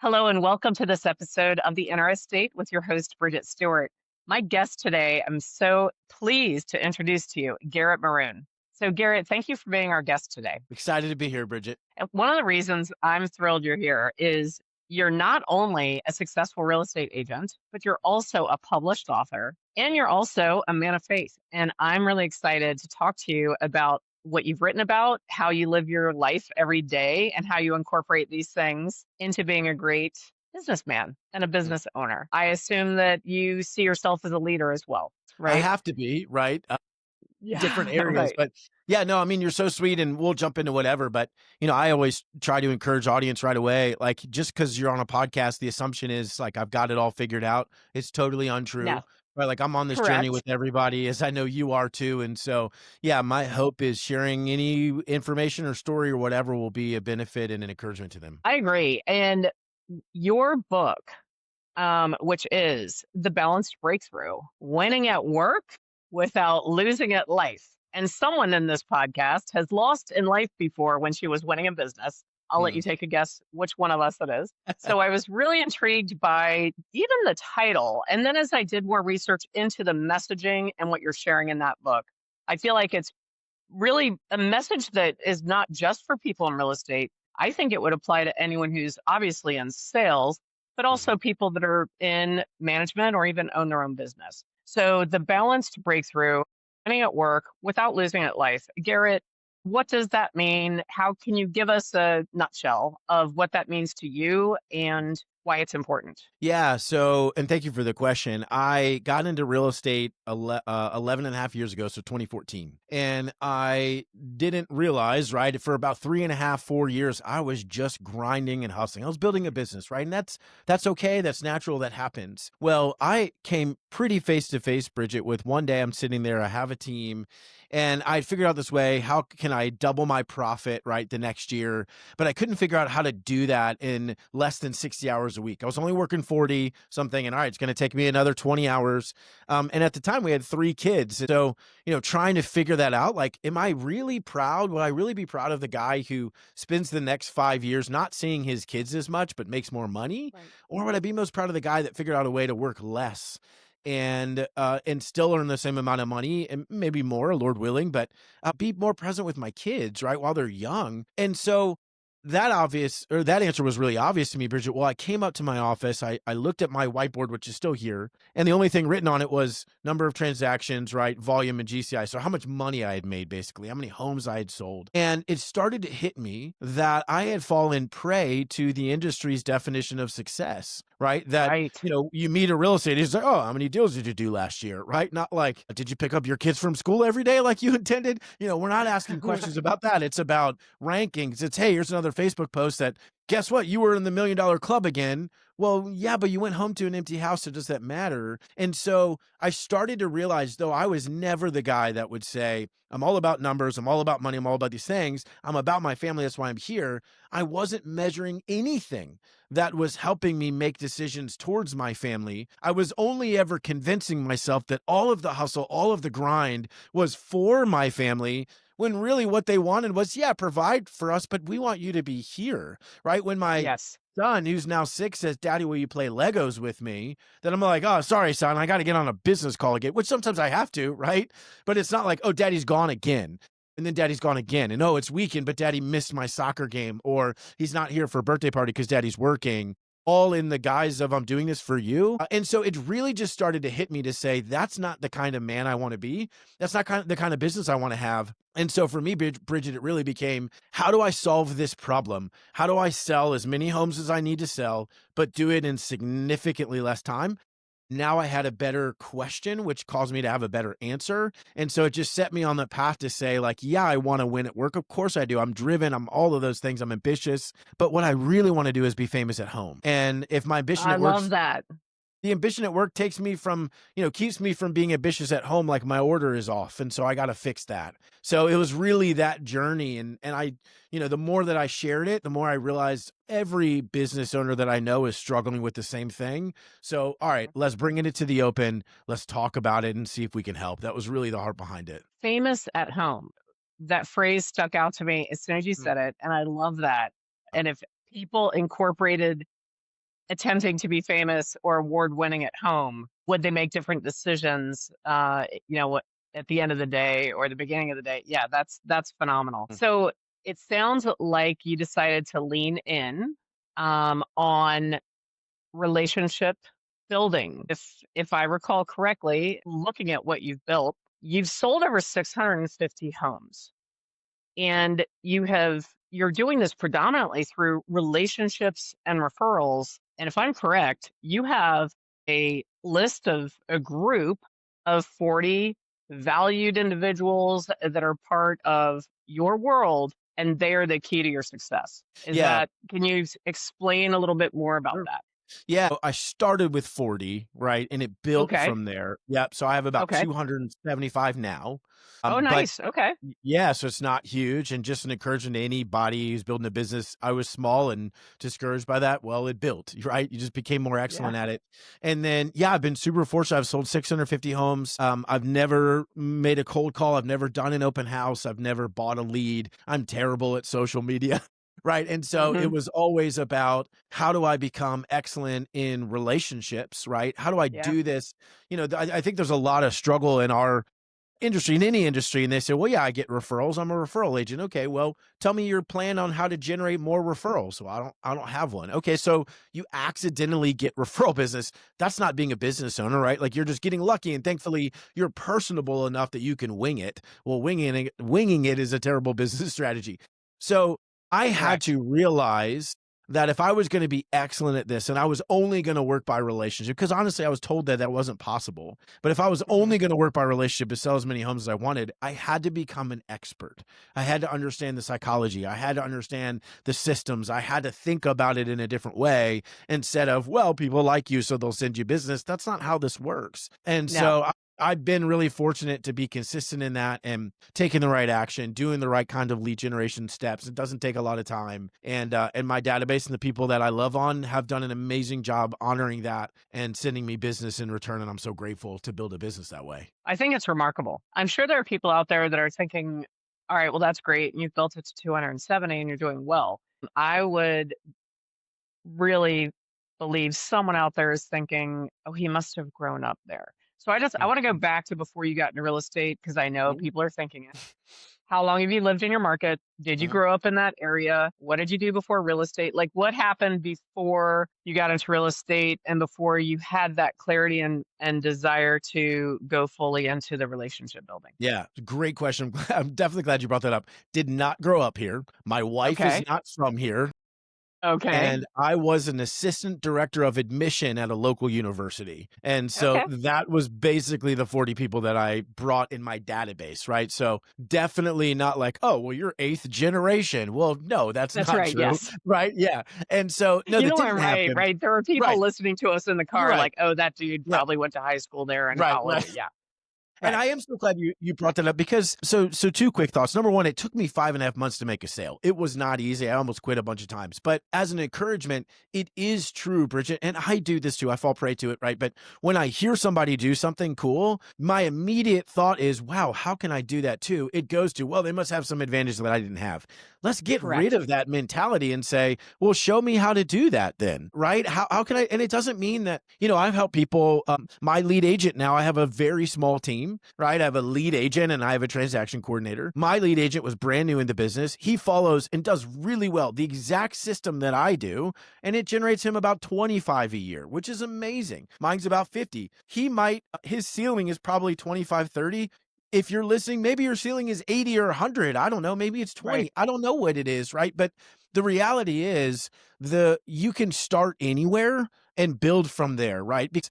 Hello, and welcome to this episode of The Inner Estate with your host, Bridget Stuart. My guest today, I'm so pleased to introduce to you Garrett Maroon. So, Garrett, thank you for being our guest today. Excited to be here, Bridget. And one of the reasons I'm thrilled you're here is you're not only a successful real estate agent, but you're also a published author and you're also a man of faith. And I'm really excited to talk to you about what you've written about, how you live your life every day, and how you incorporate these things into being a great businessman and a Mm. business owner. I assume that you see yourself as a leader as well, I right? have to be, right? Different Yeah, areas, right. but yeah, no, I mean, you're so sweet and we'll jump into whatever, but I always try to encourage audience right away. Like just because you're on a podcast, the assumption is like I've got it all figured out. It's totally No, untrue. Right. Like I'm on this journey correct. with everybody, as I know you are too. And so, yeah, my hope is sharing any information or story or whatever will be a benefit and an encouragement to them. I agree. And your book, which is The Balanced Breakthrough, Winning at Work Without Losing at Life. And someone in this podcast has lost in life before when she was winning in business. I'll let Hmm. you take a guess which one of us it is. So I was really intrigued by even the title. And then as I did more research into the messaging and what you're sharing in that book, I feel like it's really a message that is not just for people in real estate. I think it would apply to anyone who's obviously in sales, but Hmm. also people that are in management or even own their own business. So the balanced breakthrough, winning at work without losing at life. Garrett, what does that mean? How can you give us a nutshell of what that means to you and why it's important? Yeah. So, and thank you for the question. I got into real estate 11 and a half years ago, so 2014. And I didn't realize, right, for about 3.5, 4 years, I was just grinding and hustling. I was building a business, right? And that's okay. That's natural. That happens. Well, I came pretty face to face, Bridget, with one day I'm sitting there, I have a team, and I figured out this way, how can I double my profit, right, the next year? But I couldn't figure out how to do that in less than 60 hours a week. I was only working 40 something, and all right, it's going to take me another 20 hours. And at the time, we had 3 kids. So, trying to figure that out, like, am I really proud? Will I really be proud of the guy who spends the next 5 years not seeing his kids as much, but makes more money? Right. Or would I be most proud of the guy that figured out a way to work less? And still earn the same amount of money and maybe more, Lord willing, but be more present with my kids, right, while they're young. And so that answer was really obvious to me, Bridget. Well, I came up to my office, I looked at my whiteboard, which is still here, and the only thing written on it was number of transactions, right, volume and GCI. So how much money I had made, basically, how many homes I had sold. And it started to hit me that I had fallen prey to the industry's definition of success, right? That, Right. you meet a real estate, he's like, oh, how many deals did you do last year, right? Not like, did you pick up your kids from school every day like you intended? We're not asking questions Right. about that. It's about rankings. It's, hey, here's another Facebook post that, guess what? You were in the $1 million club again. Well, yeah, but you went home to an empty house. So does that matter? And so I started to realize, though, I was never the guy that would say, I'm all about numbers. I'm all about money. I'm all about these things. I'm about my family. That's why I'm here. I wasn't measuring anything that was helping me make decisions towards my family. I was only ever convincing myself that all of the hustle, all of the grind was for my family, when really what they wanted was, yeah, provide for us, but we want you to be here, right? When my Yes. son, who's now 6, says, Daddy, will you play Legos with me? Then I'm like, oh, sorry, son, I got to get on a business call again, which sometimes I have to, right? But it's not like, oh, Daddy's gone again. And then Daddy's gone again. And oh, it's weekend, but Daddy missed my soccer game, or he's not here for a birthday party because Daddy's working, all in the guise of I'm doing this for you. And so it really just started to hit me to say, that's not the kind of man I want to be. That's not the kind of business I want to have. And so for me, Bridget, it really became, how do I solve this problem? How do I sell as many homes as I need to sell, but do it in significantly less time? Now I had a better question, which caused me to have a better answer. And so it just set me on the path to say, like, yeah, I want to win at work. Of course I do. I'm driven. I'm all of those things. I'm ambitious. But what I really want to do is be famous at home. And if my ambition I at work love that. the ambition at work takes me from, keeps me from being ambitious at home, like my order is off. And so I got to fix that. So it was really that journey. And I, the more that I shared it, the more I realized every business owner that I know is struggling with the same thing. So, all right, let's bring it into the open. Let's talk about it and see if we can help. That was really the heart behind it. Famous at home. That phrase stuck out to me as soon as you Mm. said it, and I love that. And if people incorporated attempting to be famous or award winning at home, would they make different decisions, at the end of the day or the beginning of the day? Yeah, that's phenomenal. Mm. So it sounds like you decided to lean in on relationship building. If I recall correctly, looking at what you've built, you've sold over 650 homes, and you're doing this predominantly through relationships and referrals. And if I'm correct, you have a list of a group of 40 valued individuals that are part of your world, and they are the key to your success. Yeah. Can you explain a little bit more about Sure. that? Yeah, I started with 40, right? And it built Okay. from there. Yep. So I have about Okay. 275 now. Oh, But nice. Okay. yeah, so it's not huge. And just an encouragement to anybody who's building a business. I was small and discouraged by that. Well, it built, right? You just became more Yeah. excellent at it. And then, yeah, I've been super fortunate. I've sold 650 homes. I've never made a cold call. I've never done an open house. I've never bought a lead. I'm terrible at social media. Right. And so it Hmm. was always about how do I become excellent in relationships? Right. How do I Yeah. do this? I think there's a lot of struggle in our industry, in any industry, and they say, well, yeah, I get referrals. I'm a referral agent. Okay, well, tell me your plan on how to generate more referrals. Well, I don't have one. Okay, so you accidentally get referral business. That's not being a business owner, right? Like you're just getting lucky, and thankfully you're personable enough that you can wing it. Well, winging it is a terrible business strategy. So I had Correct. to realize that if I was going to be excellent at this and I was only going to work by relationship, because honestly, I was told that that wasn't possible. But if I was Hmm. only going to work by relationship to sell as many homes as I wanted, I had to become an expert. I had to understand the psychology. I had to understand the systems. I had to think about it in a different way instead of, well, people like you, so they'll send you business. That's not how this works. And No. so I've been really fortunate to be consistent in that and taking the right action, doing the right kind of lead generation steps. It doesn't take a lot of time. And my database and the people that I love on have done an amazing job honoring that and sending me business in return. And I'm so grateful to build a business that way. I think it's remarkable. I'm sure there are people out there that are thinking, all right, well, that's great. And you've built it to 270 and you're doing well. I would really believe someone out there is thinking, oh, he must have grown up there. So I Mm. want to go back to before you got into real estate because I know Mhm. people are thinking it. How long have you lived in your market? Did you Mhm. grow up in that area? What did you do before real estate? Like what happened before you got into real estate and before you had that clarity and desire to go fully into the relationship building? Yeah, great question. I'm definitely glad you brought that up. Did not grow up here. My wife is Okay. not from here. Okay. And I was an assistant director of admission at a local university. And so Okay. that was basically the 40 people that I brought in my database, right? So definitely not like, oh, well, you're eighth generation. Well, no, that's That's not right. true. Yes. Right. Yeah. And so, no, You that know didn't I'm right, happen. right? There are people Right. listening to us in the You're car right. like, "Oh, that dude Yeah. probably went to high school there and Right. college." Right. Yeah, And right. I am so glad you brought that up because so two quick thoughts. Number one, it took me 5.5 months to make a sale. It was not easy. I almost quit a bunch of times. But as an encouragement, it is true, Bridget. And I do this too. I fall prey to it, right? But when I hear somebody do something cool, my immediate thought is, wow, how can I do that too? It goes to, well, they must have some advantage that I didn't have. Let's get rid Correct. of that mentality and say, well, show me how to do that then, right? How can I? And it doesn't mean that, I've helped people. My lead agent now, I have a very small team, right? I have a lead agent and I have a transaction coordinator. My lead agent was brand new in the business. He follows and does really well the exact system that I do, and it generates him about 25 a year, which is amazing. Mine's about 50. His ceiling is probably 25, 30. If you're listening, maybe your ceiling is 80 or 100. I don't know. Maybe it's Right. 20. I don't know what it is, right? But the reality is you can start anywhere and build from there, right? Because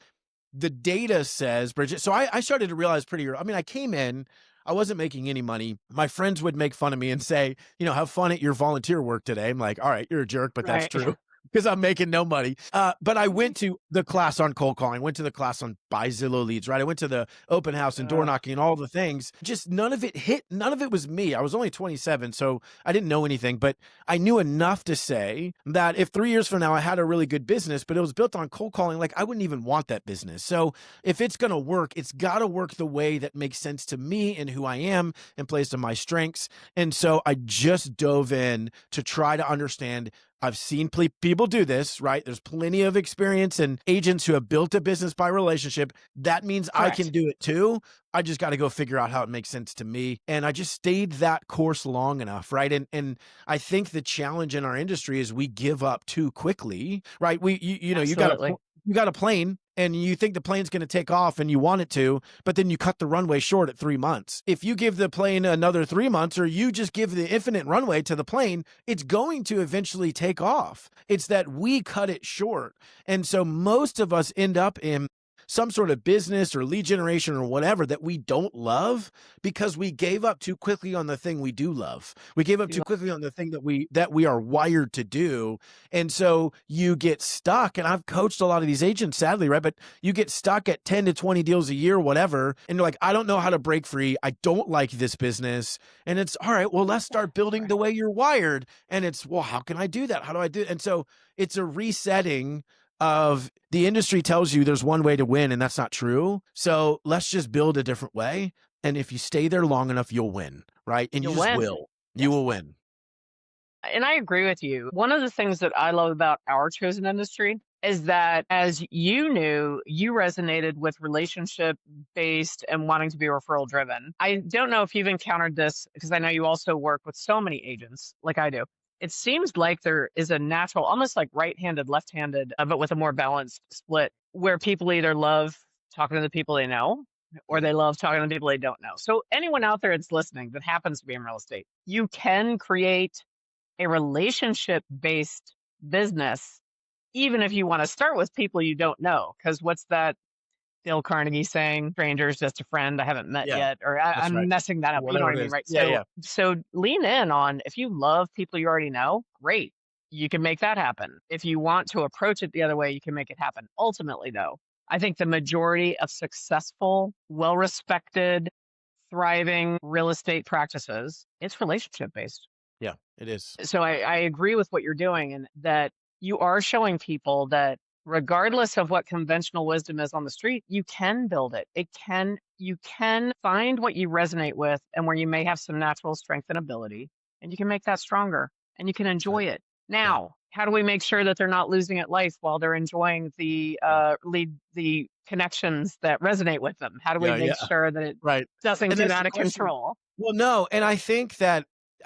the data says, Bridget, so I started to realize pretty early. I mean, I came in, I wasn't making any money. My friends would make fun of me and say, have fun at your volunteer work today. I'm like, all right, you're a jerk, but that's Right. true because I'm making no money. But I Mhm. went to the class on cold calling, went to the class on buy Zillow leads, right? I went to the open house and door Ugh, knocking and all the things. Just none of it hit. None of it was me. I was only 27, so I didn't know anything, but I knew enough to say that if 3 years from now I had a really good business, but it was built on cold calling, like I wouldn't even want that business. So if it's going to work, it's got to work the way that makes sense to me and who I am and plays to my strengths. And so I just dove in to try to understand I've seen people do this, right? There's plenty of experience and agents who have built a business by relationship. That means I can Correct. do it too. I just got to go figure out how it makes sense to me. And I just stayed that course long enough, right? And I think the challenge in our industry is we give up too quickly, right? Absolutely. You got a plane and you think the plane's going to take off and you want it to, but then you cut the runway short at 3 months. If you give the plane another 3 months, or you just give the infinite runway to the plane, it's going to eventually take off. It's that we cut it short. And so most of us end up in some sort of business or lead generation or whatever that we don't love because we gave up too quickly on the thing we do love. We gave up too quickly on the thing that we are wired to do. And so you get stuck. And I've coached a lot of these agents, sadly, right? But you get stuck at 10 to 20 deals a year, whatever. And you're like, I don't know how to break free. I don't like this business. And it's all right. Well, let's start building the way you're wired. And it's, well, how can I do that? How do I do it? And so it's a resetting of the industry tells you there's one way to win, and that's not true. So let's just build a different way. And if you stay there long enough, you'll win, right? And you You'll just win. will. You Yes. will win. And I agree with you. One of the things that I love about our chosen industry is that, as you knew, you resonated with relationship based and wanting to be referral driven. I don't know if you've encountered this, because I know you also work with so many agents like I do. It seems like there is a natural, almost like right-handed, left-handed, but with a more balanced split, where people either love talking to the people they know, or they love talking to the people they don't know. So anyone out there that's listening that happens to be in real estate, you can create a relationship based business, even if you want to start with people you don't know. Because what's that Dale Carnegie saying? Stranger's just a friend I haven't met Yeah, yet. Or that's I'm right. messing that up. You know Whatever what I it mean, is. right? Yeah, So, yeah. so lean in on, if you love people you already know, great. You can make that happen. If you want to approach it the other way, you can make it happen. Ultimately, though, I think the majority of successful, well respected, thriving real estate practices, it's relationship based. Yeah, it is. So I agree with what you're doing, and that you are showing people that regardless of what conventional wisdom is on the street, you can build it. You can find what you resonate with and where you may have some natural strength and ability, and you can make that stronger and you can That's right. enjoy it. Yeah, Now, how do we make sure that they're not losing at life while they're enjoying yeah. the connections that resonate with them? How do we Yeah, make yeah. sure that it Right. doesn't And get that's the out of question. control? Well, no, and I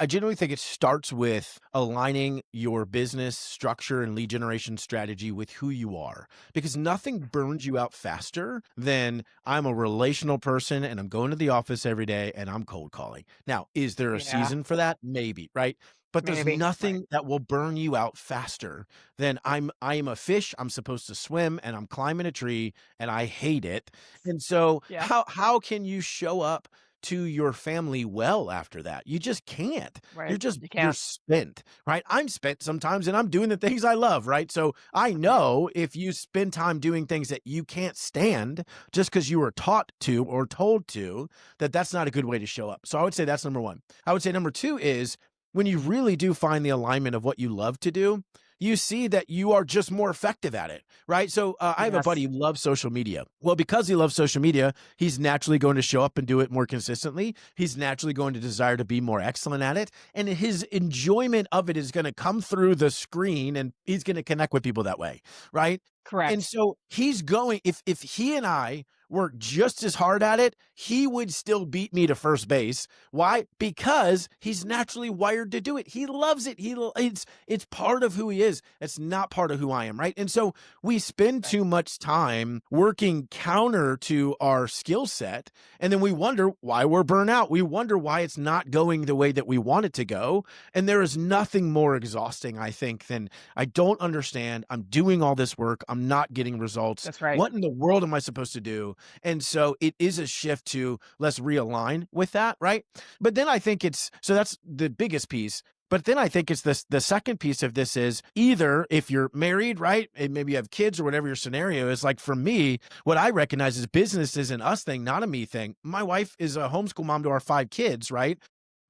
genuinely think it starts with aligning your business structure and lead generation strategy with who you are, because nothing burns you out faster than I'm a relational person and I'm going to the office every day and I'm cold calling. Now, is there a Yeah, season for that? Maybe, right? But there's maybe. Right. nothing that will burn you out faster than I am a fish. I'm supposed to swim and I'm climbing a tree and I hate it. And so Yeah. how can you show up to your family well after that? You just can't. Right. You You're can't. spent, right? I'm spent sometimes and I'm doing the things I love, right? So I Right. know if you spend time doing things that you can't stand just because you were taught to or told to, that's not a good way to show up. So I would say that's number one. I would say number two is when you really do find the alignment of what you love to do, you see that you are just more effective at it, right? So I have a Yes. buddy who loves social media. Well, because he loves social media, he's naturally going to show up and do it more consistently. He's naturally going to desire to be more excellent at it. And his enjoyment of it is going to come through the screen and he's going to connect with people that way, right? And Correct. so he's going, if he and I worked just as hard at it, he would still beat me to first base. Why? Because he's naturally wired to do it. He loves it. It's part of who he is. It's not part of who I am, right? And so we spend Right. too much time working counter to our skill set, and then we wonder why we're burnt out. We wonder why it's not going the way that we want it to go. And there is nothing more exhausting, I think, than I don't understand. I'm doing all this work. I'm not getting results. That's right. What in the world am I supposed to do? And so it is a shift to let's realign with that, right? But then I think so that's the biggest piece. But then I think it's the second piece of this is either if you're married, right, and maybe you have kids or whatever your scenario is. Like for me, what I recognize is business is an us thing, not a me thing. My wife is a homeschool mom to our 5 kids, right?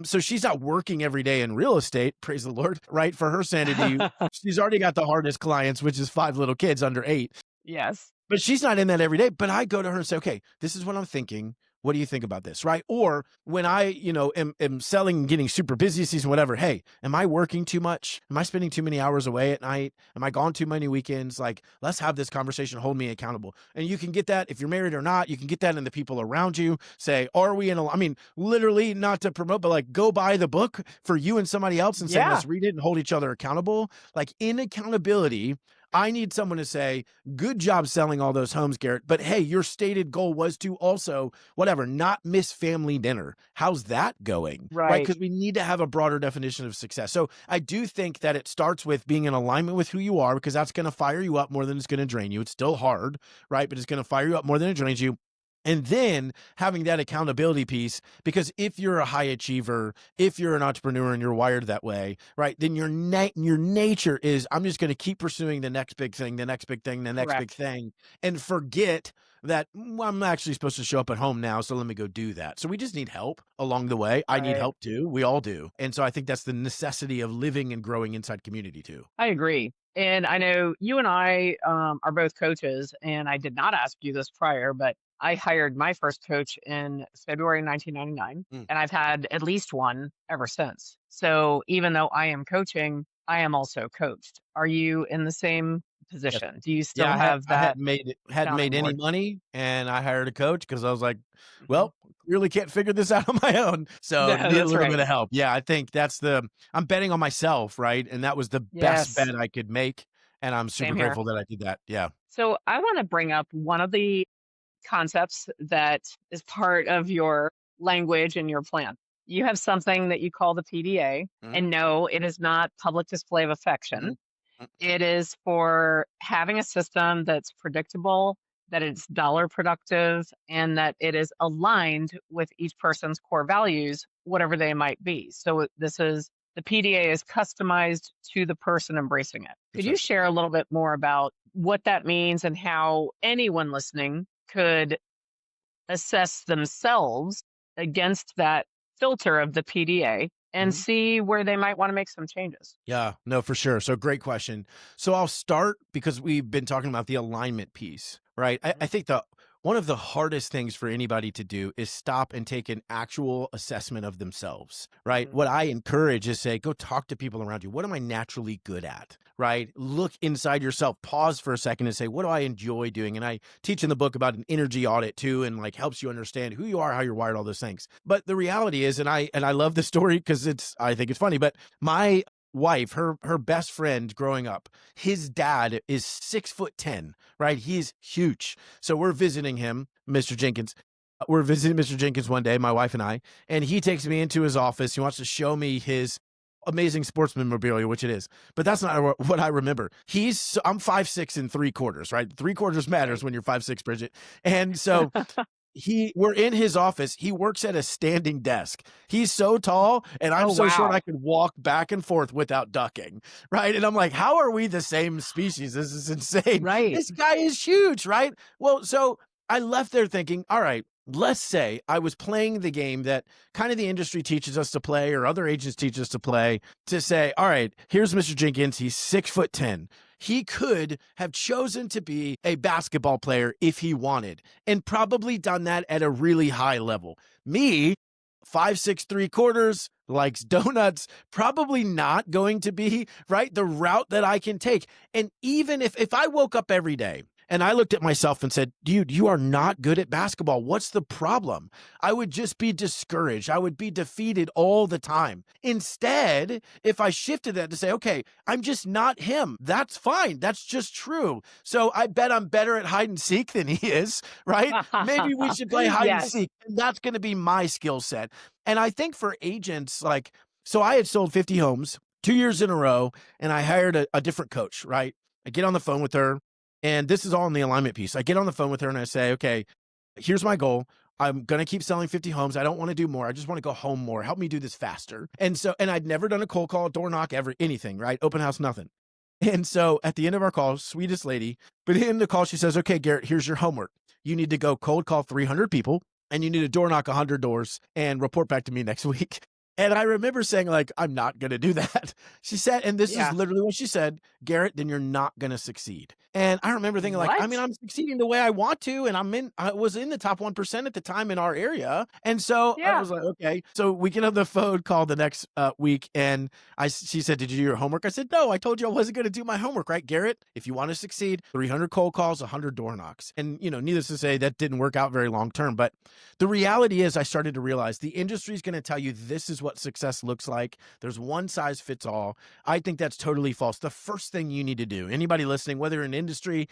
So she's not working every day in real estate, praise the Lord, right? For her sanity, she's already got the hardest clients, which is 5 little kids under 8. Yes. But she's not in that every day. But I go to her and say, okay, this is what I'm thinking. What do you think about this? Right. Or when I, am selling and getting super busy season, whatever. Hey, am I working too much? Am I spending too many hours away at night? Am I gone too many weekends? Like, let's have this conversation, hold me accountable. And you can get that if you're married or not, you can get that in the people around you. Say, are we I mean, literally not to promote, but like go buy the book for you and somebody else and say, Yeah, let's read it and hold each other accountable. Like in accountability, I need someone to say, good job selling all those homes, Garrett. But hey, your stated goal was to also, whatever, not miss family dinner. How's that going? Right? right, Because we need to have a broader definition of success. So I do think that it starts with being in alignment with who you are, because that's going to fire you up more than it's going to drain you. It's still hard, right? But it's going to fire you up more than it drains you. And then having that accountability piece, because if you're a high achiever, if you're an entrepreneur and you're wired that way, right, then your nature is, I'm just going to keep pursuing the next big thing, the next big thing, the next big correct. thing, and forget that I'm actually supposed to show up at home now. So let me go do that. So we just need help along the way. I need Right. help too. We all do. And so I think that's the necessity of living and growing inside community too. I agree. And I know you and I are both coaches, and I did not ask you this prior, but I hired my first coach in February 1999, Mm. and I've had at least one ever since. So even though I am coaching, I am also coached. Are you in the same Yes. position? Do you Yeah, still have I that hadn't made sounding any board? money, and I hired a coach because I was like, Mhm. "Well, clearly can't figure this out on my own, so No, need a that's little bit right. of help." Yeah, I think I'm betting on myself, right? And that was the best Yes, bet I could make, and I'm same super here. grateful that I did that. Yeah. So I want to bring up one of the concepts that is part of your language and your plan. You have something that you call the PDA, Mhm, and no, it is not public display of affection. mhm, mm, It is for having a system that's predictable, that it's dollar productive, and that it is aligned with each person's core values, whatever they might be. So this is the PDA is customized to the person embracing it. Could you 100%. share a little bit more about what that means and how anyone listening could assess themselves against that filter of the PDA and Mhm. see where they might want to make some changes? Yeah, no, for sure. So great question. So I'll start because we've been talking about the alignment piece, right? I Mhm. think one of the hardest things for anybody to do is stop and take an actual assessment of themselves, right? Mhm. What I encourage is say, go talk to people around you. What am I naturally good at, right? Look inside yourself, pause for a second and say, what do I enjoy doing? And I teach in the book about an energy audit too, and like helps you understand who you are, how you're wired, all those things. But the reality is, and I love the story because I think it's funny, but my wife, her best friend growing up, his dad is 6'10", right? He's huge. So we're visiting him, Mr. Jenkins. We're visiting Mr. Jenkins one day, my wife and I, and he takes me into his office. He wants to show me his amazing sportsman memorabilia, which it is. But that's not what I remember. I'm 5'6" and 3/4, right? 3/4 matters Right. when you're 5'6", Bridget. And so we're in his office. He works at a standing desk. He's so tall and I'm Oh, so short I wow. could walk back and forth without ducking. Right. And I'm like, how are we the same species? This is insane. Right. This guy is huge, right? Well, so I left there thinking, all right, let's say I was playing the game that kind of the industry teaches us to play or other agents teach us to play, to say, all right, here's Mr. Jenkins. He's 6'10". He could have chosen to be a basketball player if he wanted and probably done that at a really high level. Me, 5'6" 3/4, likes donuts, probably not going to be right the route that I can take. And even if I woke up every day and I looked at myself and said, dude, you are not good at basketball. What's the problem? I would just be discouraged. I would be defeated all the time. Instead, if I shifted that to say, okay, I'm just not him, that's fine. That's just true. So I bet I'm better at hide and seek than he is, right? Maybe we should play hide and Yes. seek. And that's going to be my skill set. And I think for agents, like, so I had sold 50 homes 2 years in a row, and I hired a different coach, right? I get on the phone with her, and this is all in the alignment piece. I get on the phone with her and I say, okay, here's my goal. I'm going to keep selling 50 homes. I don't want to do more. I just want to go home more. Help me do this faster. And I'd never done a cold call, door knock, ever, anything, right? Open house, nothing. And so at the end of our call, sweetest lady, but at the end of the call, she says, okay, Garrett, here's your homework. You need to go cold call 300 people and you need to door knock 100 doors and report back to me next week. And I remember saying, like, "I'm not gonna do that." She said, and this is Yeah. literally what she said, "Garrett, then you're not gonna succeed." And I remember thinking like, I mean, What? I'm succeeding the way I want to, and I was in the top 1% at the time in our area. And so I Yeah. was like, "Okay." So we get on the phone call the next, week, and she said, "Did you do your homework?" I said, "No, I told you I wasn't gonna do my homework, right, Garrett? If you wanna succeed, 300 cold calls, 100 door knocks." And, needless to say, that didn't work out very long term, but the reality is I started to realize the industry is going to tell you this is what success looks like. There's one size fits all. I think that's totally false. The first thing you need to do, anybody listening, whether in industry,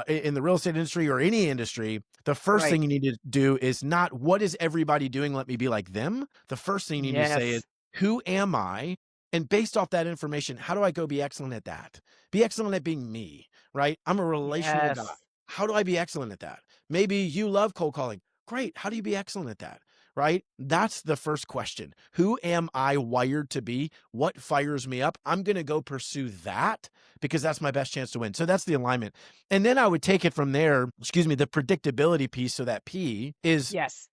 in the real estate industry or any industry, the first Right. thing you need to do is not what is everybody doing? Let me be like them. The first thing you need to say is, Yes. who am I? And based off that information, how do I go be excellent at that? Be excellent at being me, right? I'm a relational guy. Yes. How do I be excellent at that? Maybe you love cold calling. Great. How do you be excellent at that? Right? That's the first question. Who am I wired to be? What fires me up? I'm going to go pursue that because that's my best chance to win. So that's the alignment. And then I would take it from there. Excuse me, the predictability piece. So that P is Yes.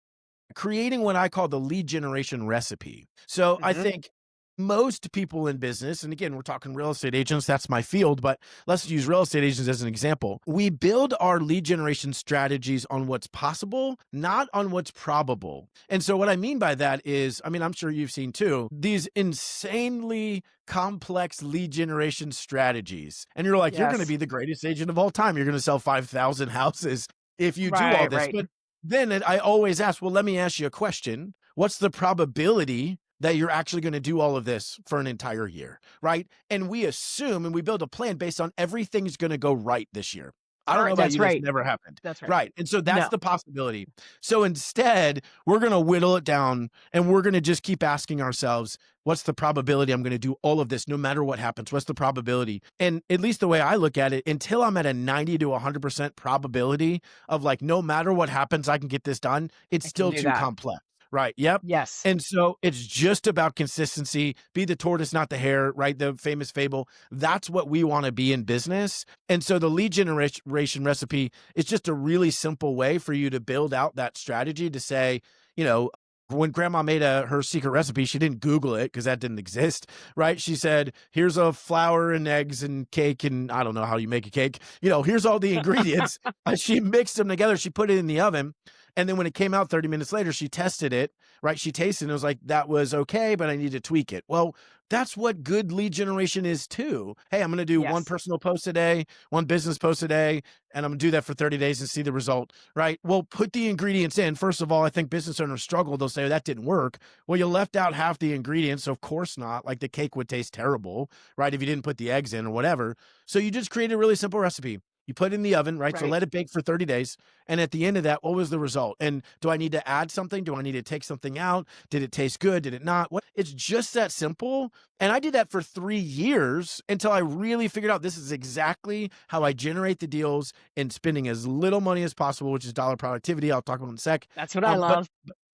creating what I call the lead generation recipe. So I Mhm. think most people in business, and again, we're talking real estate agents, that's my field, but let's use real estate agents as an example. We build our lead generation strategies on what's possible, not on what's probable. And so what I mean by that is, I mean, I'm sure you've seen too, these insanely complex lead generation strategies. And you're like, you're going to Yes. be the greatest agent of all time. You're going to sell 5,000 houses if you do all Right, this. right. But I always ask, well, let me ask you a question. What's the probability that you're actually going to do all of this for an entire year, right? And we assume and we build a plan based on everything's going to go right this year. I don't know about That's you, that's right. never happened. That's right. Right. And so that's No. the possibility. So instead, we're going to whittle it down and we're going to just keep asking ourselves, what's the probability I'm going to do all of this no matter what happens? What's the probability? And at least the way I look at it, until I'm at a 90 to 100% probability of like, no matter what happens, I can get this done, it's I can still do too that. complex. Right. Yep. Yes. And so it's just about consistency. Be the tortoise, not the hare, right? The famous fable. That's what we want to be in business. And so the lead generation recipe is just a really simple way for you to build out that strategy to say, you know, when grandma made her secret recipe, she didn't Google it because that didn't exist, right? She said, here's a flour and eggs and cake. And I don't know how you make a cake. Here's all the ingredients. She mixed them together. She put it in the oven. And then when it came out 30 minutes later, she tested it, right? She tasted it and it was like, that was okay, but I need to tweak it. Well, that's what good lead generation is too. Hey, I'm going to do one Yes. personal post a day, one business post a day, and I'm going to do that for 30 days and see the result, right? Well, put the ingredients in. First of all, I think business owners struggle. They'll say, that didn't work. Well, you left out half the ingredients. So of course not. Like the cake would taste terrible, right? If you didn't put the eggs in or whatever. So you just create a really simple recipe. You put it in the oven, right? So Right. let it bake for 30 days. And at the end of that, what was the result? And do I need to add something? Do I need to take something out? Did it taste good? Did it not? What? It's just that simple. And I did that for 3 years until I really figured out this is exactly how I generate the deals and spending as little money as possible, which is dollar productivity. I'll talk about in a sec. That's what I But love.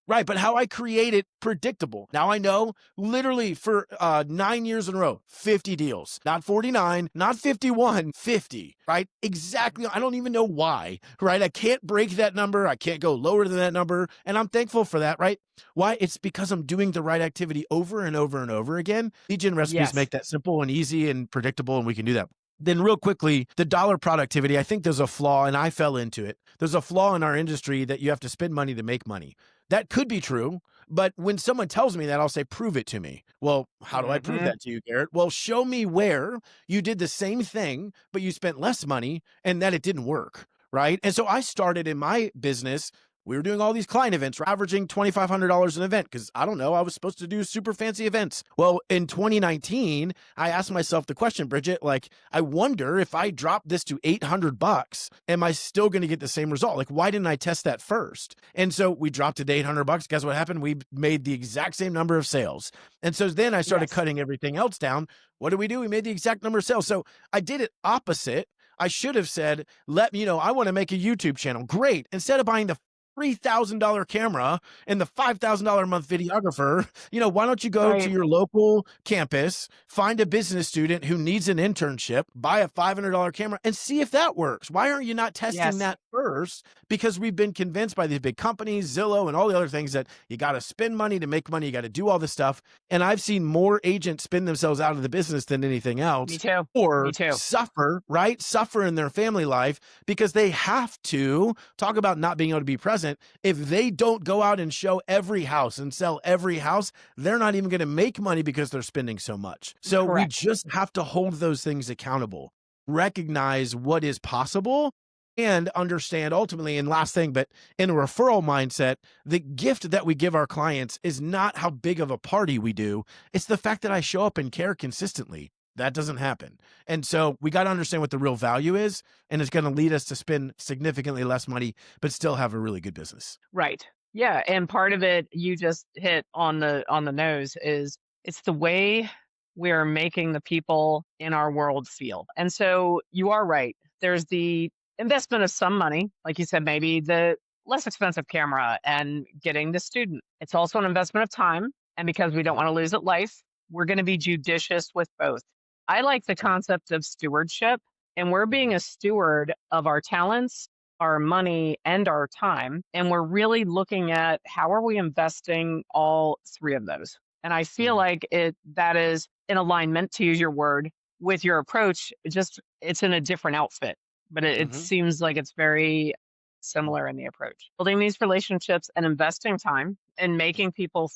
right, but how I create it predictable. Now I know literally for 9 years in a row, 50 deals, not 49, not 51, 50, right? Exactly. I don't even know why, right? I can't break that number. I can't go lower than that number. And I'm thankful for that, right? Why? It's because I'm doing the right activity over and over and over again. Lead gen recipes Yes. make that simple and easy and predictable, and we can do that. Then real quickly, the dollar productivity, I think there's a flaw, and I fell into it. There's a flaw in our industry that you have to spend money to make money. That could be true, but when someone tells me that, I'll say, prove it to me. Well, how do I prove Mhm. that to you, Garrett? Well, show me where you did the same thing, but you spent less money and that it didn't work, right? And so I started in my business. We were doing all these client events. We're averaging $2,500 an event because I don't know, I was supposed to do super fancy events. Well, in 2019, I asked myself the question, Bridget, like, I wonder if I drop this to $800, am I still going to get the same result? Like, why didn't I test that first? And so we dropped it to $800. Guess what happened? We made the exact same number of sales. And so then I started Yes. cutting everything else down. What did we do? We made the exact number of sales. So I did it opposite. I should have said, I want to make a YouTube channel. Great. Instead of buying the $3,000 camera and the $5,000 a month videographer. Why don't you go to Right. your local campus, find a business student who needs an internship, buy a $500 camera and see if that works? Why aren't you not testing Yes. that first? Because we've been convinced by these big companies, Zillow and all the other things, that you got to spend money to make money. You got to do all this stuff. And I've seen more agents spin themselves out of the business than anything Me else, too. Me or too. suffer, right? Suffer in their family life because they have to talk about not being able to be present. If they don't go out and show every house and sell every house, they're not even going to make money because they're spending so much. So we Correct. just have to hold those things accountable, recognize what is possible, and understand ultimately. And last thing, but in a referral mindset, the gift that we give our clients is not how big of a party we do. It's the fact that I show up and care consistently. That doesn't happen. And so we got to understand what the real value is, and it's going to lead us to spend significantly less money, but still have a really good business. Right. Yeah, and part of it you just hit on the nose is it's the way we're making the people in our world feel. And so you are right. There's the investment of some money, like you said, maybe the less expensive camera and getting the student. It's also an investment of time. And because we don't want to lose it life, we're going to be judicious with both. I like the Right. concept of stewardship, and we're being Mhm. a steward of our talents, our money, and our time. And we're really looking at how are we investing all three of those. And I feel Mhm. like that is in alignment, to use your word, with your approach. Just it's in a different outfit, but it Mhm. seems like it's very similar in the approach. Building these relationships and investing time and making people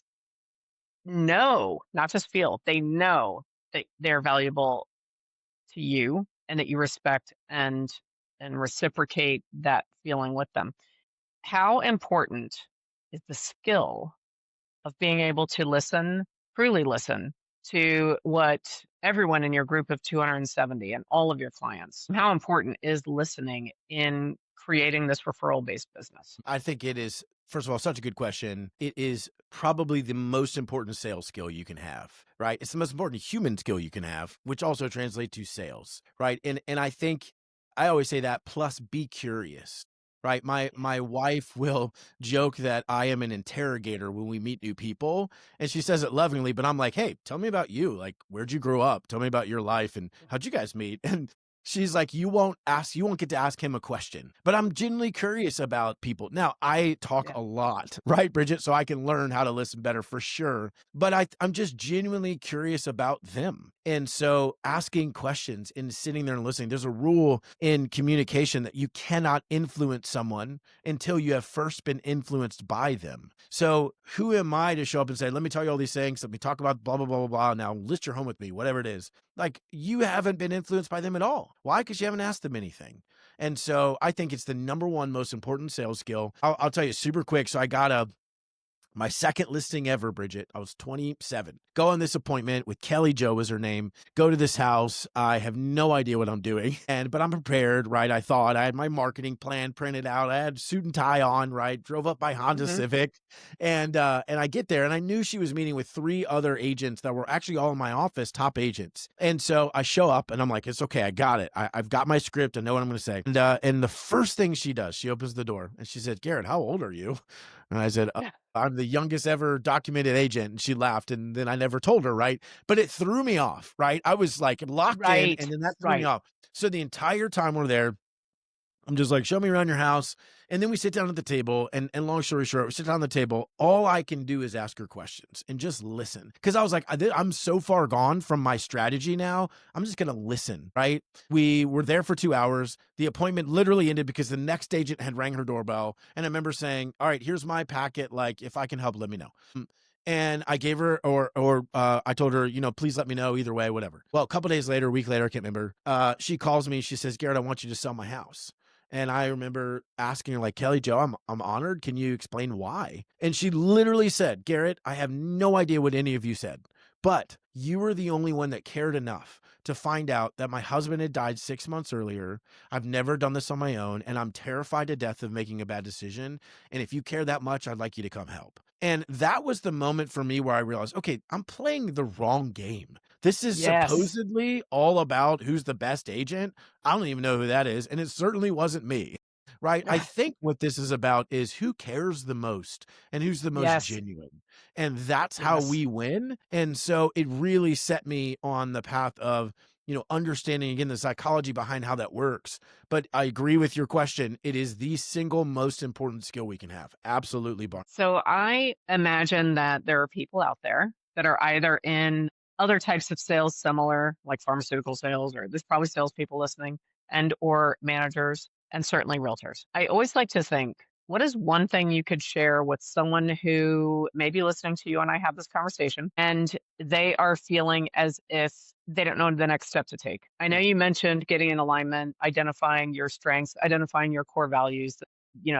know, not just feel, they know that they're valuable to you and that you respect and reciprocate that feeling with them. How important is the skill of being able to listen, truly listen to what everyone in your group of 270 and all of your clients? How important is listening in creating this referral based business? I think it is, first of all, such a good question. It is probably the most important sales skill you can have, right? It's the most important human skill you can have, which also translates to sales, right? And I think I always say that, plus be curious. Right. My wife will joke that I am an interrogator when we meet new people. And she says it lovingly, but I'm like, hey, tell me about you. Like, where'd you grow up? Tell me about your life and how'd you guys meet? And she's like, you won't get to ask him a question, but I'm genuinely curious about people. Now, I talk Yeah. a lot, right, Bridget? So I can learn how to listen better for sure. But I'm just genuinely curious about them. And so asking questions and sitting there and listening, there's a rule in communication that you cannot influence someone until you have first been influenced by them. So who am I to show up and say, let me tell you all these things, let me talk about blah, blah, blah, blah, blah. Now list your home with me, whatever it is. Like, you haven't been influenced by them at all. Why? Because you haven't asked them anything. And so I think it's the number one most important sales skill. I'll tell you super quick. So I got my second listing ever, Bridget. I was 27. Go on this appointment with Kelly Joe was her name. Go to this house. I have no idea what I'm doing, but I'm prepared, right? I thought I had my marketing plan printed out. I had suit and tie on, right? Drove up my Honda Hmm. Civic, and I get there, and I knew she was meeting with three other agents that were actually all in my office, top agents. And so I show up, and I'm like, it's okay, I got it. I've got my script. I know what I'm going to say. And the first thing she does, she opens the door, and she said, Garrett, how old are you? And I said, I'm the youngest ever documented agent. And she laughed. And then I never told her, right? But it threw me off, right? I was like locked in, Right. and then that threw me Right. off. So the entire time we're there, I'm just like, show me around your house. And then we sit down at the table. And long story short, we sit down at the table. All I can do is ask her questions and just listen. Cause I was like, I'm so far gone from my strategy now. I'm just going to listen. Right. We were there for 2 hours. The appointment literally ended because the next agent had rang her doorbell. And I remember saying, all right, here's my packet. Like, if I can help, let me know. And I gave her, I told her, please let me know either way, whatever. Well, a couple days later, a week later, I can't remember. She calls me. She says, Garrett, I want you to sell my house. And I remember asking her, like, Kelly Joe, I'm honored. Can you explain why? And she literally said, Garrett, I have no idea what any of you said, but you were the only one that cared enough to find out that my husband had died 6 months earlier. I've never done this on my own, and I'm terrified to death of making a bad decision. And if you care that much, I'd like you to come help. And that was the moment for me where I realized, okay, I'm playing the wrong game. This is Yes. supposedly all about who's the best agent. I don't even know who that is. And it certainly wasn't me. right? I think what this is about is who cares the most and who's the most Yes. genuine. And that's how Yes. we win. And so it really set me on the path of, understanding again the psychology behind how that works. But I agree with your question. It is the single most important skill we can have. Absolutely, Barn. So I imagine that there are people out there that are either in other types of sales similar, like pharmaceutical sales, or there's probably salespeople listening, and or managers, and certainly realtors. I always like to think, what is one thing you could share with someone who may be listening to you and I have this conversation, and they are feeling as if they don't know the next step to take? I know Mm. you mentioned getting in alignment, identifying your strengths, identifying your core values,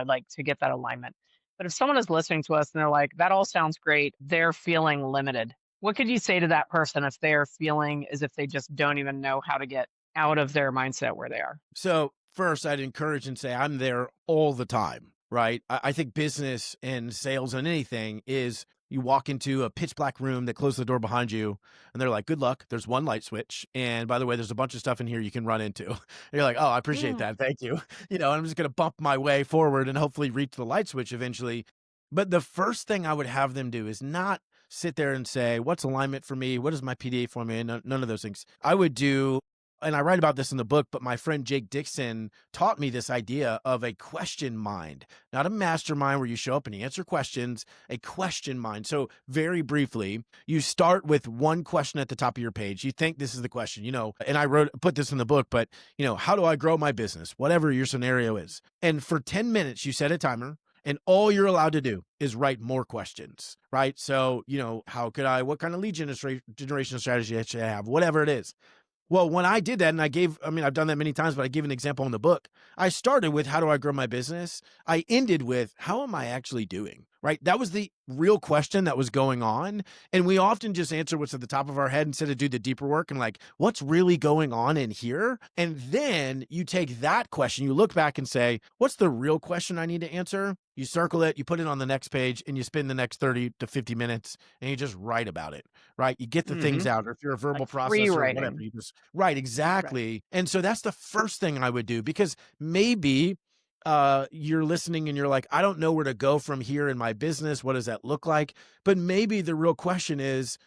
like to get that alignment. But if someone is listening to us and they're like, that all sounds great, they're feeling limited. What could you say to that person if they're feeling as if they just don't even know how to get out of their mindset where they are? So first, I'd encourage and say I'm there all the time, right? I think business and sales and anything is you walk into a pitch black room that closes the door behind you, and they're like, "Good luck. There's one light switch, and by the way, there's a bunch of stuff in here you can run into." And you're like, "Oh, I appreciate Mm. that. Thank you." I'm just going to bump my way forward and hopefully reach the light switch eventually. But the first thing I would have them do is not sit there and say, "What's alignment for me? What is my PDA for me?" And none of those things. I would do, and I write about this in the book, but my friend Jake Dixon taught me this idea of a question mind, not a mastermind where you show up and you answer questions, a question mind. So very briefly, you start with one question at the top of your page. You think this is the question, and put this in the book, but how do I grow my business? Whatever your scenario is. And for 10 minutes, you set a timer. And all you're allowed to do is write more questions, right? So, what kind of lead generation strategy should I have? Whatever it is. Well, when I did that and I've done that many times, but I give an example in the book. I started with how do I grow my business? I ended with how am I actually doing? Right? That was the real question that was going on. And we often just answer what's at the top of our head instead of do the deeper work and like, what's really going on in here? And then you take that question, you look back and say, what's the real question I need to answer? You circle it, you put it on the next page, and you spend the next 30 to 50 minutes and you just write about it, right? You get the things Hmm. out, or if you're a verbal Like free processor or whatever, writing. you just right, Right. exactly. And so that's the first thing I would do because maybe you're listening and you're like, I don't know where to go from here in my business. What does that look like? But maybe the real question is,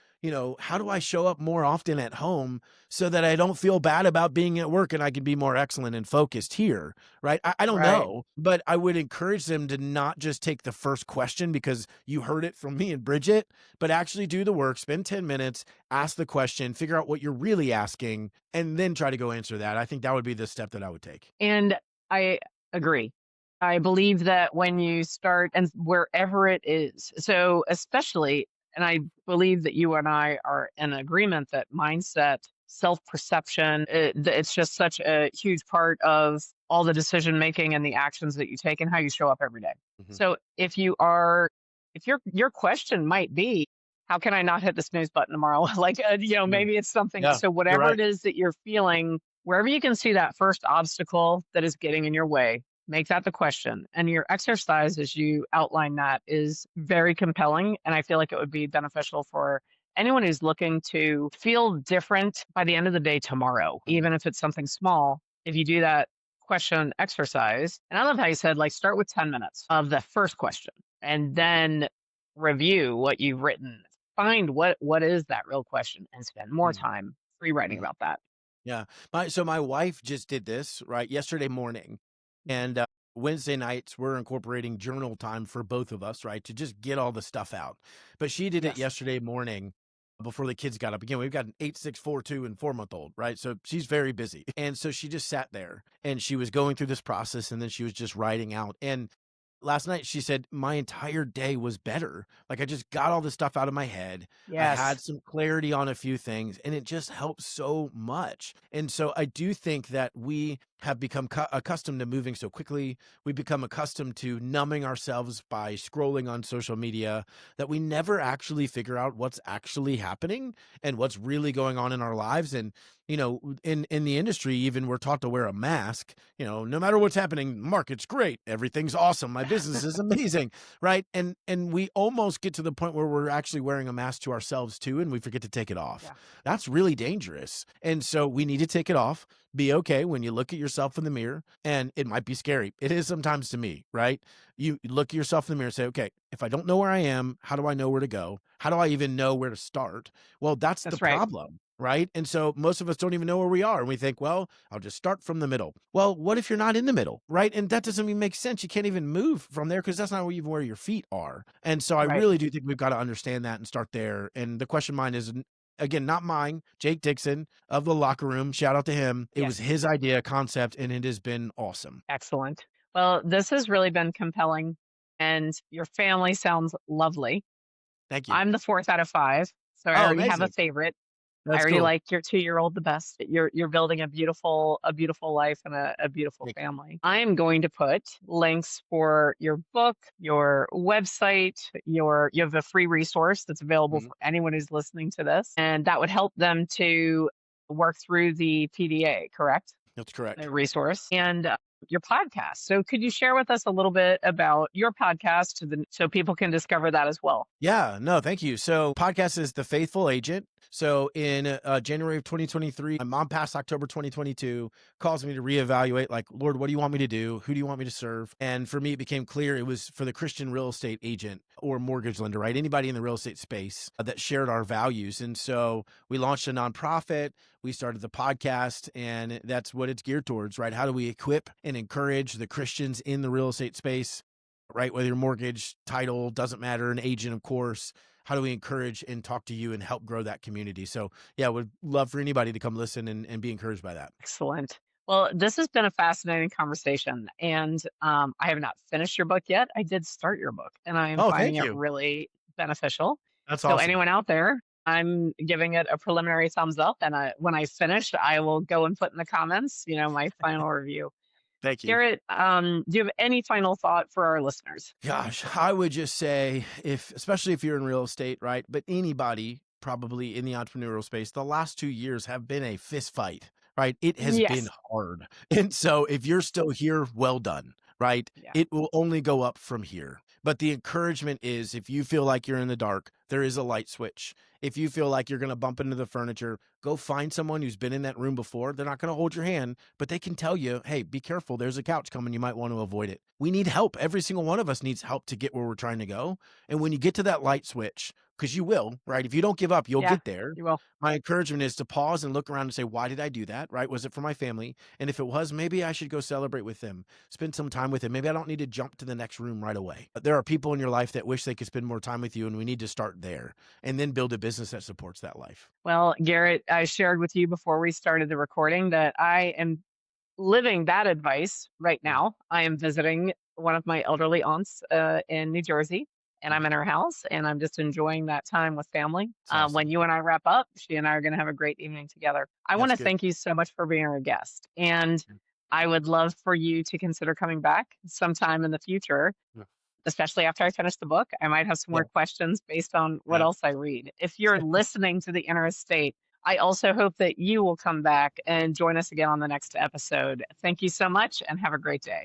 how do I show up more often at home so that I don't feel bad about being at work and I can be more excellent and focused here? Right. I don't Right. know, but I would encourage them to not just take the first question because you heard it from me and Bridget, but actually do the work, spend 10 minutes, ask the question, figure out what you're really asking, and then try to go answer that. I think that would be the step that I would take. And I agree. I believe that when you start and wherever it is, so especially, and I believe that you and I are in agreement that mindset, self perception, it's just such a huge part of all the decision making and the actions that you take and how you show up every day. Mhm. So if your question might be, how can I not hit the snooze button tomorrow? Like, Mm. maybe it's something. Yeah, So you're whatever right. it is that you're feeling, wherever you can see that first obstacle that is getting in your way, make that the question. And your exercise, as you outline that, is very compelling. And I feel like it would be beneficial for anyone who's looking to feel different by the end of the day tomorrow, Mhm. even if it's something small. If you do that question exercise, and I love how you said, like, start with 10 minutes of the first question and then review what you've written. Find what is that real question and spend more Mhm. time free writing Mhm. about that. Yeah. My wife just did this, right, yesterday morning, and, Wednesday nights, we're incorporating journal time for both of us, right, to just get all the stuff out. But she did it Yes. yesterday morning before the kids got up. Again, we've got an 8, 6, 4, 2, and 4-month-old, right? So she's very busy. And so she just sat there, and she was going through this process, and then she was just writing out. And last night, she said, "My entire day was better. Like, I just got all this stuff out of my head. I Yes. had some clarity on a few things, and it just helps so much." And so I do think that we have become accustomed to moving so quickly. We become accustomed to numbing ourselves by scrolling on social media that we never actually figure out what's actually happening and what's really going on in our lives. And, in the industry, even we're taught to wear a mask, no matter what's happening, market's great. Everything's awesome. My business is amazing. Right. And we almost get to the point where we're actually wearing a mask to ourselves too, and we forget to take it off. Yeah. That's really dangerous. And so we need to take it off, Be okay when you look at yourself in the mirror, and it might be scary. It is sometimes to me, right? You look at yourself in the mirror and say, okay, if I don't know where I am, how do I know where to go? How do I even know where to start? Well, that's the That's right. problem, right? And so most of us don't even know where we are. And we think, well, I'll just start from the middle. Well, what if you're not in the middle, right? And that doesn't even make sense. You can't even move from there because that's not even where your feet are. And so I Right. really do think we've got to understand that and start there. And the question mine is, again, not mine, Jake Dixon of the Locker Room. Shout out to him. It was Yes. his idea, concept, and it has been awesome. Excellent. Well, this has really been compelling, and your family sounds lovely. Thank you. I'm the fourth out of five, so I Oh, already have a amazing. favorite. I That's already cool. like your 2-year-old the best. You're building a beautiful life and a beautiful Thank you. family. I am going to put links for your book, your website, you have a free resource that's available Mhm. for anyone who's listening to this, and that would help them to work through the PDA, correct? That's correct. The resource and your podcast. So could you share with us a little bit about your podcast so people can discover that as well? Yeah, no, thank you. So, podcast is The Faithful Agent. So, in January of 2023, my mom passed October 2022, calls me to reevaluate, like, Lord, what do you want me to do? Who do you want me to serve? And for me, it became clear it was for the Christian real estate agent or mortgage lender, right? Anybody in the real estate space that shared our values. And so, we launched a nonprofit, we started the podcast, and that's what it's geared towards, right? How do we equip and encourage the Christians in the real estate space? Right? Whether your mortgage, title, doesn't matter, an agent, of course. How do we encourage and talk to you and help grow that community? So, yeah, would love for anybody to come listen and be encouraged by that. Excellent. Well, this has been a fascinating conversation, and I have not finished your book yet. I did start your book, and I am Oh, finding thank it you. really beneficial. That's So, awesome. anyone out there, I'm giving it a preliminary thumbs up, and when I finish, I will go and put in the comments, my final review. Thank you. Garrett, do you have any final thought for our listeners? Gosh, I would just say especially if you're in real estate, right? But anybody probably in the entrepreneurial space, the last 2 years have been a fist fight, right? It has been Yes. hard. And so if you're still here, well done, right? Yeah. It will only go up from here. But the encouragement is if you feel like you're in the dark, there is a light switch. If you feel like you're going to bump into the furniture, go find someone who's been in that room before. They're not going to hold your hand, but they can tell you, hey, be careful. There's a couch coming. You might want to avoid it. We need help. Every single one of us needs help to get where we're trying to go. And when you get to that light switch, because you will, right? If you don't give up, you'll Yeah, get there. you will. My encouragement is to pause and look around and say, why did I do that? Right? Was it for my family? And if it was, maybe I should go celebrate with them, spend some time with them. Maybe I don't need to jump to the next room right away. But there are people in your life that wish they could spend more time with you, and we need to start there and then build a business that supports that life. Well, Garrett, I shared with you before we started the recording that I am living that advice right Mm, now. I am visiting one of my elderly aunts in New Jersey, and I'm mm. in her house, and I'm just enjoying that time with family. It's When awesome. you and I wrap up, she and I are going to have a great evening together. I want That's to good. thank you so much for being our guest, and Mm, I would love for you to consider coming back sometime in the future, yeah. especially after I finish the book. I might have some Yeah. more questions based on what Yeah. else I read. If you're listening to the Inner Estate, I also hope that you will come back and join us again on the next episode. Thank you so much and have a great day.